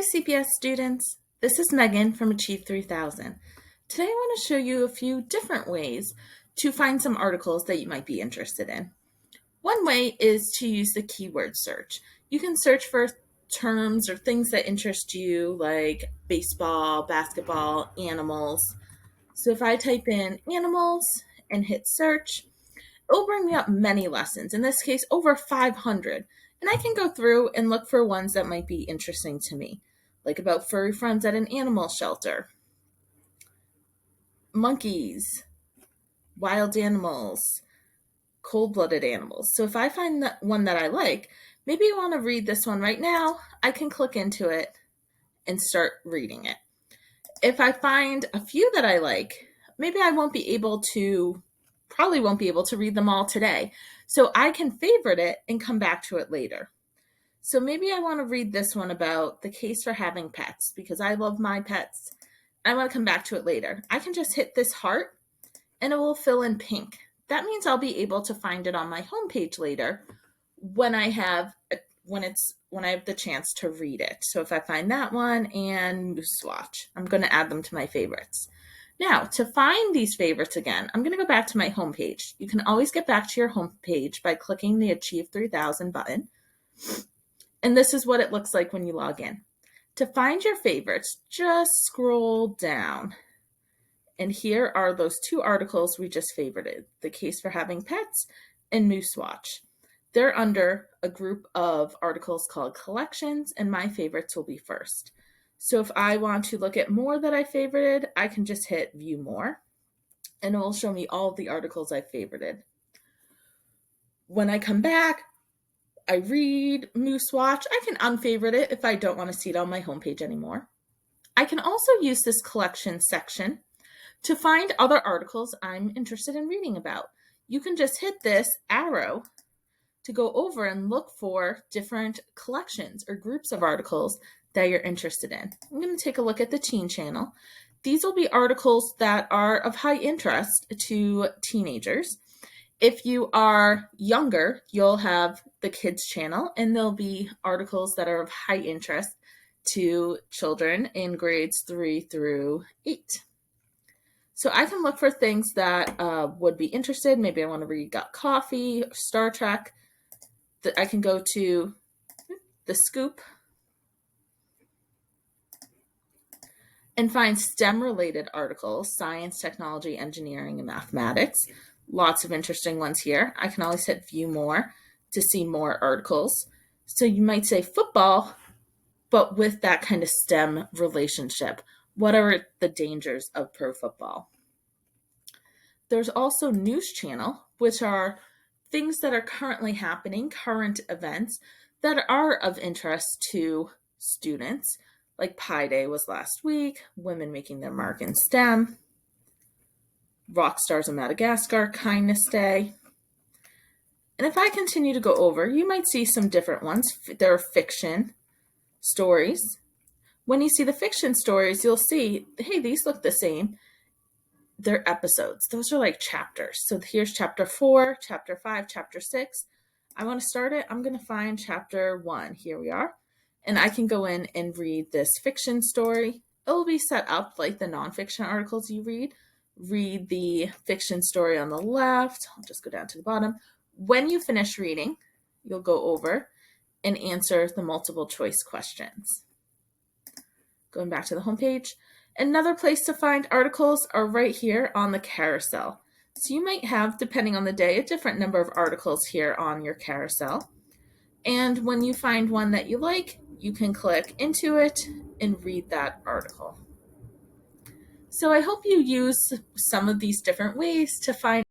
Hi CPS students, this is Megan from Achieve 3000. Today I want to show you a few different ways to find some articles that you might be interested in. One way is to use the keyword search. You can search for terms or things that interest you like baseball, basketball, animals. So if I type in animals and hit search, it'll bring me up many lessons, in this case over 500, and I can go through and look for ones that might be interesting to me, like about furry friends at an animal shelter, monkeys, wild animals, cold-blooded animals. So if I find that one that I like, maybe I want to read this one right now, I can click into it and start reading it. If I find a few that I like, maybe I probably won't be able to read them all today. So I can favorite it and come back to it later. So maybe I want to read this one about the case for having pets because I love my pets. I want to come back to it later. I can just hit this heart and it will fill in pink. That means I'll be able to find it on my homepage later when I have the chance to read it. So if I find that one and Moose Watch, I'm going to add them to my favorites. Now, to find these favorites again, I'm going to go back to my homepage. You can always get back to your homepage by clicking the Achieve 3000 button. And this is what it looks like when you log in. To find your favorites, just scroll down. And here are those two articles we just favorited, The Case for Having Pets and Moose Watch. They're under a group of articles called collections, and my favorites will be first. So if I want to look at more that I favorited, I can just hit view more, and it will show me all of the articles I favorited. When I come back, I read Moose Watch. I can unfavorite it if I don't want to see it on my homepage anymore. I can also use this collection section to find other articles I'm interested in reading about. You can just hit this arrow to go over and look for different collections or groups of articles that you're interested in. I'm going to take a look at the teen channel. These will be articles that are of high interest to teenagers. If you are younger, you'll have the kids channel, and there'll be articles that are of high interest to children in grades 3 through 8. So I can look for things that would be interested. Maybe I want to read Got Coffee, Star Trek. I can go to The Scoop and find STEM-related articles, science, technology, engineering, and mathematics. Lots of interesting ones here. I can always hit view more to see more articles. So you might say football, but with that kind of STEM relationship. What are the dangers of pro football? There's also news channel, which are things that are currently happening, current events that are of interest to students. Like Pi Day was last week, women making their mark in STEM, rock stars in Madagascar, Kindness Day. And if I continue to go over, you might see some different ones. There are fiction stories. When you see the fiction stories, you'll see, hey, these look the same. They're episodes. Those are like chapters. So here's chapter 4, chapter 5, chapter 6. I want to start it. I'm going to find chapter 1. Here we are. And I can go in and read this fiction story. It will be set up like the nonfiction articles you read. Read the fiction story on the left. I'll just go down to the bottom. When you finish reading, you'll go over and answer the multiple choice questions. Going back to the homepage. Another place to find articles are right here on the carousel. So you might have, depending on the day, a different number of articles here on your carousel. And when you find one that you like, you can click into it and read that article. So I hope you use some of these different ways to find